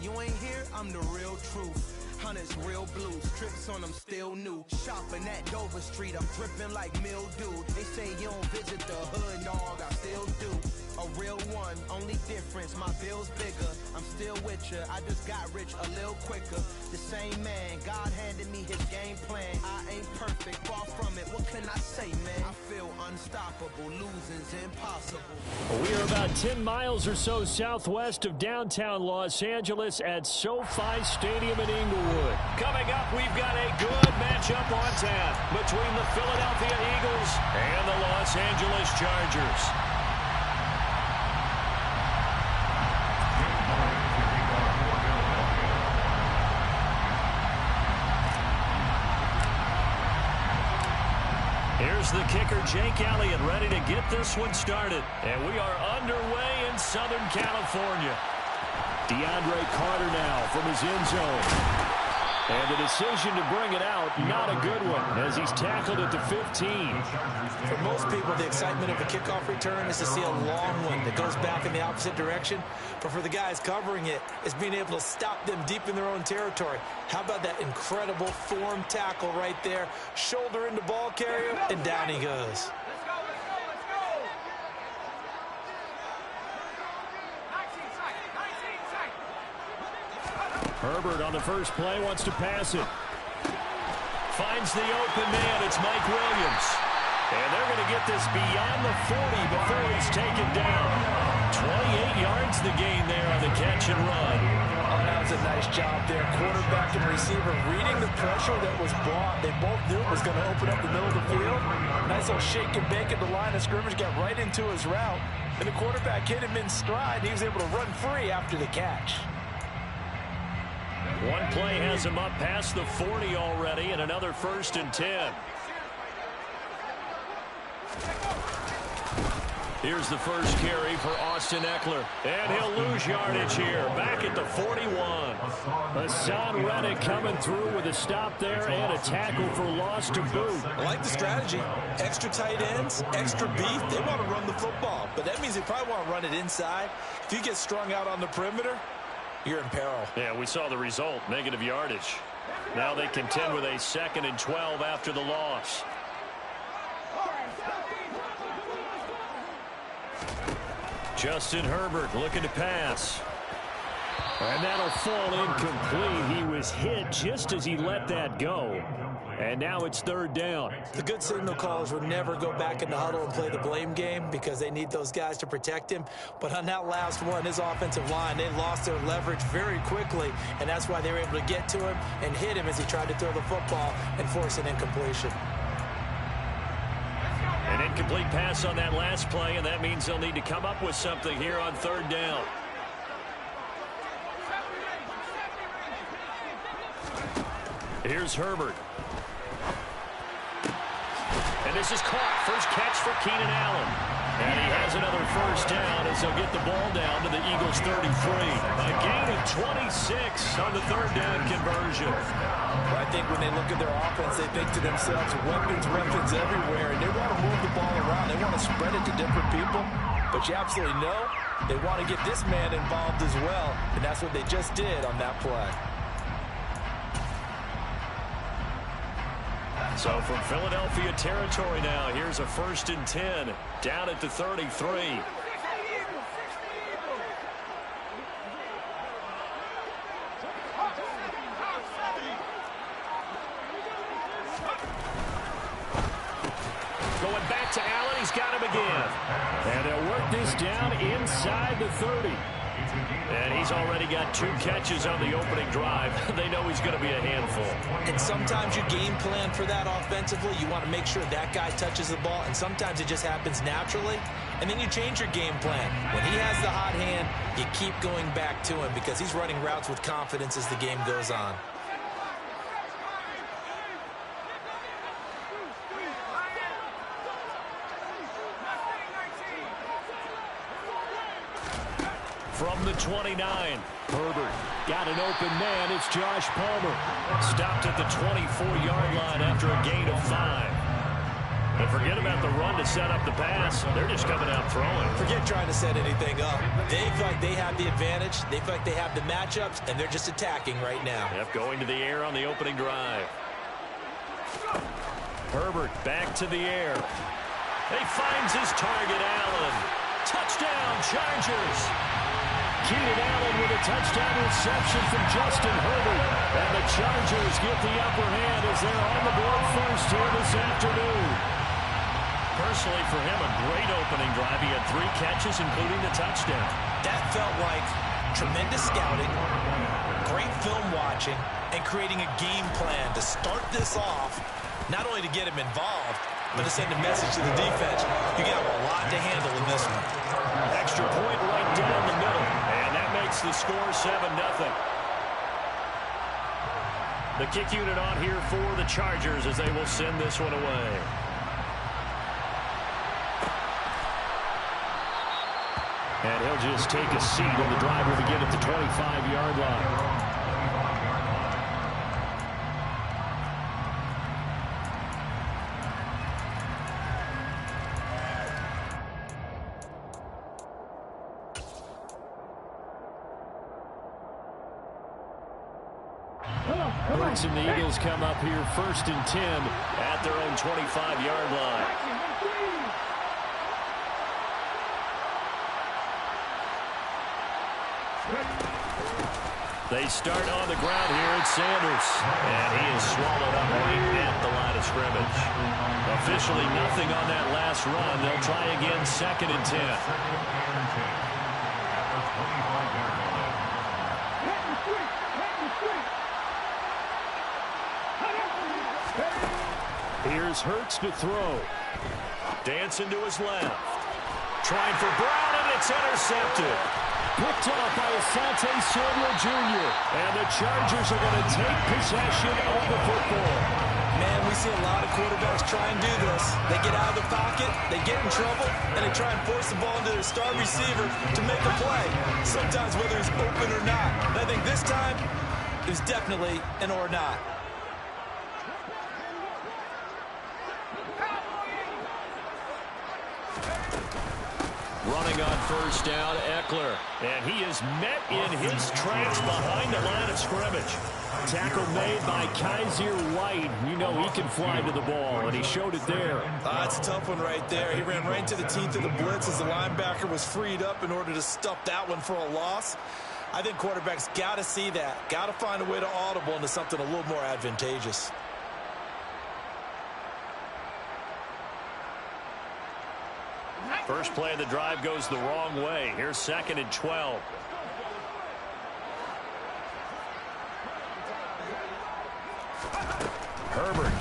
you ain't here, I'm the real truth. Hunters, real blues, trips on them still new. Shopping at Dover Street, I'm dripping like mildew. They say you don't visit the hood, dog, I still do. A real one, only difference, my bill's bigger. I'm still with ya, I just got rich a little quicker. The same man, God handed me his game plan. I ain't perfect, far from it, what can I say, man? I feel unstoppable, losing's impossible. We are about 10 miles or so southwest of downtown Los Angeles at SoFi Stadium in Inglewood. Coming up, we've got a good matchup on tap between the Philadelphia Eagles and the Los Angeles Chargers. Here's the kicker, Jake Elliott, ready to get this one started. And we are underway in Southern California. DeAndre Carter now from his end zone. And the decision to bring it out, not a good one, as he's tackled at the 15. For most people, the excitement of a kickoff return is to see a long one that goes back in the opposite direction. But for the guys covering it, it's being able to stop them deep in their own territory. How about that incredible form tackle right there? Shoulder into ball carrier, and down he goes. Herbert on the first play wants to pass it. Finds the open man. It's Mike Williams. And they're going to get this beyond the 40 before he's taken down. 28 yards the gain there on the catch and run. Oh, that was a nice job there. Quarterback and receiver reading the pressure that was brought. They both knew it was going to open up the middle of the field. Nice little shake and bake at the line of scrimmage. Got right into his route. And the quarterback hit him in stride. He was able to run free after the catch. One play has him up past the 40 already, and another 1st and 10. Here's the first carry for Austin Ekeler. And he'll lose yardage here, back at the 41. Hassan Reddick coming through with a stop there and a tackle for loss to boot. I like the strategy. Extra tight ends, extra beef. They want to run the football, but that means they probably want to run it inside. If you get strung out on the perimeter, you're in peril. Yeah, we saw the result, negative yardage. Now they contend with a 2nd and 12 after the loss. Justin Herbert looking to pass. And that'll fall incomplete. He was hit just as he let that go. And now it's 3rd down. The good signal callers would never go back in the huddle and play the blame game because they need those guys to protect him. But on that last one, his offensive line, they lost their leverage very quickly, and that's why they were able to get to him and hit him as he tried to throw the football and force an incompletion. An incomplete pass on that last play, and that means they'll need to come up with something here on 3rd down. Here's Herbert. And this is caught. First catch for Keenan Allen. And he has another 1st down as they'll get the ball down to the Eagles' 33. A gain of 26 on the 3rd down conversion. I think when they look at their offense, they think to themselves, weapons everywhere, and they want to move the ball around. They want to spread it to different people. But you absolutely know they want to get this man involved as well, and that's what they just did on that play. So from Philadelphia territory now, here's a 1st and 10 down at the 33. Going back to Allen, he's got him again. And they'll work this down inside the 30. And he's already got 2 catches on the opening drive. They know he's going to be a handful. And sometimes you game plan for that offensively. You want to make sure that guy touches the ball, and sometimes it just happens naturally. And then you change your game plan. When he has the hot hand, you keep going back to him because he's running routes with confidence as the game goes on. From the 29, Herbert got an open man. It's Josh Palmer. Stopped at the 24-yard line after a gain of 5. And forget about the run to set up the pass. They're just coming out throwing. Forget trying to set anything up. They feel like they have the advantage. They feel like they have the matchups, and they're just attacking right now. Yep, going to the air on the opening drive. Herbert back to the air. He finds his target, Allen. Touchdown, Chargers. Keenan Allen with a touchdown reception from Justin Herbert. And the Chargers get the upper hand as they're on the board first here this afternoon. Personally, for him, a great opening drive. He had 3 catches, including the touchdown. That felt like tremendous scouting, great film watching, and creating a game plan to start this off, not only to get him involved, but to send a message to the defense. You got a lot to handle in this one. Extra point right down the middle. And that makes the score 7-0. The kick unit on here for the Chargers as they will send this one away. And he'll just take a seat, and the drive will begin at the 25-yard line. Brooks and the Eagles come up here 1st and 10 at their own 25-yard line. They start on the ground here at Sanders. And he is swallowed up right at the line of scrimmage. Officially nothing on that last run. They'll try again 2nd and 10. Here's Hurts to throw. Dancing to his left. Trying for Brown, and it's intercepted. Picked off by Asante Samuel Jr. And the Chargers are going to take possession of the football. Man, we see a lot of quarterbacks try and do this. They get out of the pocket, they get in trouble, and they try and force the ball into their star receiver to make a play. Sometimes whether he's open or not. And I think this time, it was definitely an or not. Running on 1st down, Eckler. And he is met in his tracks behind the line of scrimmage. Tackle made by Kaiser White. You know he can fly to the ball, and he showed it there. It's a tough one right there. He ran right into the teeth of the blitz as the linebacker was freed up in order to stuff that one for a loss. I think quarterbacks got to see that. Got to find a way to audible into something a little more advantageous. First play of the drive goes the wrong way. Here's 2nd and 12. Herbert.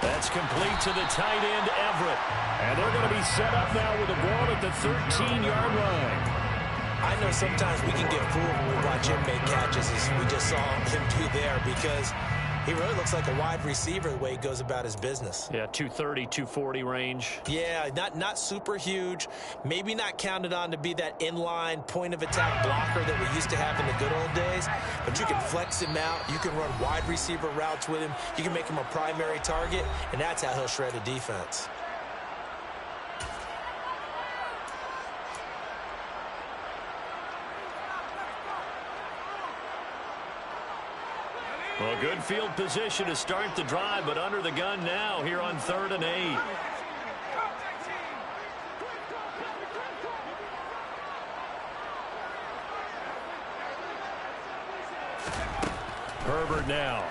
That's complete to the tight end, Everett. And they're going to be set up now with the ball at the 13-yard line. I know sometimes we can get fooled when we watch him make catches, as we just saw him do there, because he really looks like a wide receiver the way he goes about his business. Yeah, 230, 240 range. Yeah, not super huge. Maybe not counted on to be that inline point-of-attack blocker that we used to have in the good old days. But you can flex him out. You can run wide receiver routes with him. You can make him a primary target, and that's how he'll shred a defense. Well, good field position to start the drive, but under the gun now here on 3rd and 8. Herbert now.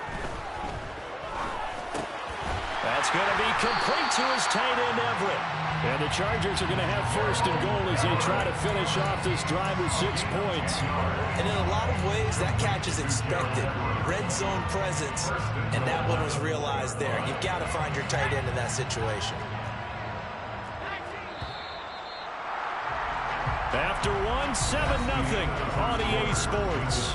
That's going to be complete to his tight end, Everett. And the Chargers are going to have 1st and goal as they try to finish off this drive with 6 points. And in a lot of ways, that catch is expected. Red zone presence, and that one was realized there. You've got to find your tight end in that situation. After 7-0 on EA Sports.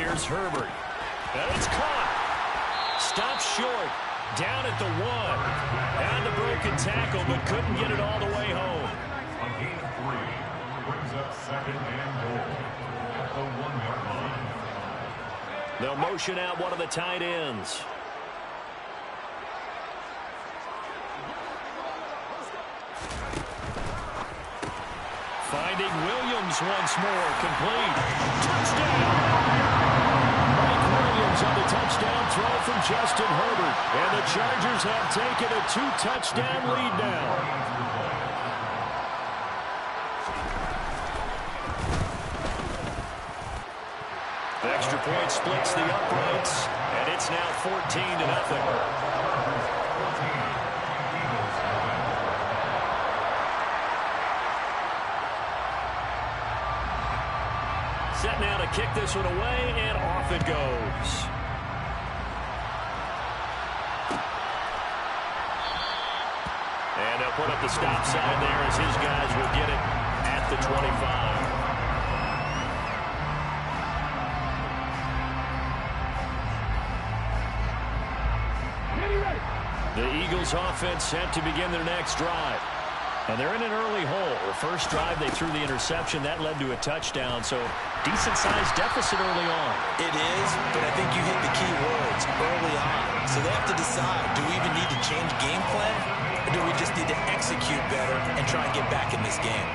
Here's Herbert. And it's caught. Stopped short. Down at the 1. And a broken tackle, but couldn't get it all the way home. A gain of 3 brings up 2nd and goal at the 1-yard line. They'll motion out one of the tight ends. Finding Williams once more. Complete. Touchdown! Mike Williams on the touchdown throw from Justin Herbert. And the Chargers have taken a 2-touchdown lead now. The extra point splits the uprights. And it's now 14-0. Set now to kick this one away, and off it goes. And they'll put up the stop sign there as his guys will get it at the 25. The Eagles offense set to begin their next drive. And they're in an early hole. The first drive, they threw the interception. That led to a touchdown, so decent-sized deficit early on. It is, but I think you hit the key words early on. So they have to decide, do we even need to change game plan, or do we just need to execute better and try and get back in this game?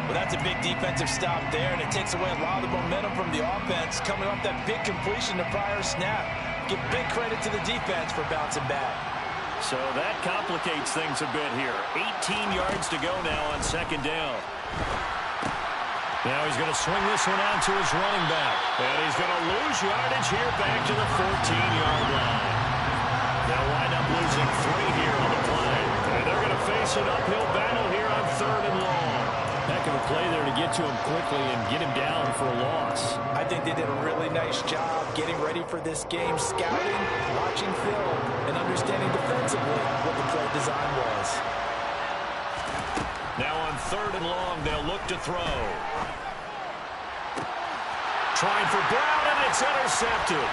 Well, that's a big defensive stop there, and it takes away a lot of the momentum from the offense coming off that big completion the prior snap. Give big credit to the defense for bouncing back. So that complicates things a bit here. 18 yards to go now on 2nd down. Now he's going to swing this one out to his running back. And he's going to lose yardage here back to the 14-yard line. They'll wind up losing 3 here on the play. And they're going to face an uphill battle here on 3rd and long. Heck of a play there to get to him quickly and get him down for a loss. I think they did a really nice job getting ready for this game, scouting, watching film, and understanding defensively what the play design was. Now on 3rd and long, they'll look to throw. Trying for Brown, and it's intercepted.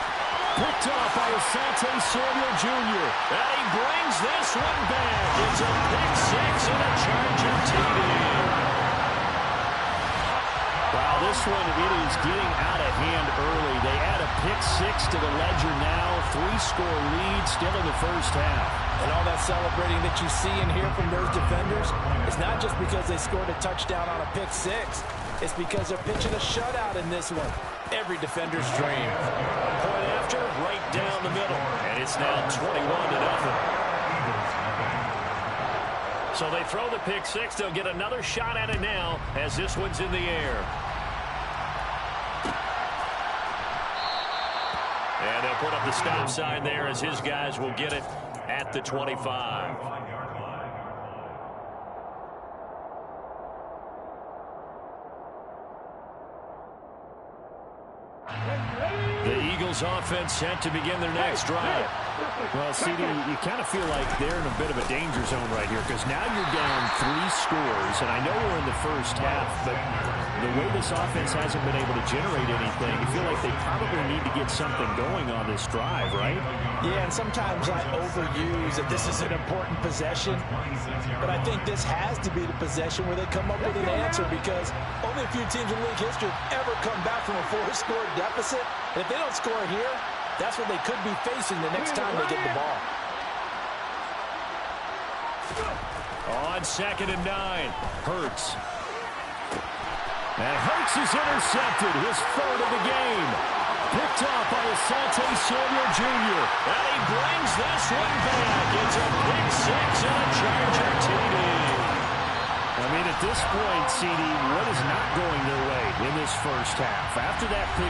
Picked off by Asante Samuel Jr. And he brings this one back. It's a pick 6 and a Charger TD. Wow, this one, it is getting out of hand early. They add a pick 6 to the ledger now. 3-score lead still in the first half. And all that celebrating that you see and hear from those defenders, it's not just because they scored a touchdown on a pick 6. It's because they're pitching a shutout in this one. Every defender's dream. Point after, right down the middle. And it's now 21-0. So they throw the pick 6. They'll get another shot at it now as this one's in the air. And they'll put up the stop sign there as his guys will get it at the 25. The Eagles offense set to begin their next drive. Well, CD, you kind of feel like they're in a bit of a danger zone right here because now you're down 3 scores, and I know we're in the first half, but the way this offense hasn't been able to generate anything, you feel like they probably need to get something going on this drive, right? Yeah, and sometimes I overuse that this is an important possession, but I think this has to be the possession where they come up with an answer because only a few teams in league history have ever come back from a 4-score deficit. And if they don't score here, that's what they could be facing the next time they get the ball. On 2nd and 9, Hurts. And Hurts is intercepted, his 3rd of the game. Picked off by Asante Samuel Jr. And he brings this one back. It's a pick 6 and a Charger TD. I mean, at this point, CD, what is not going their way in this first half? After that pick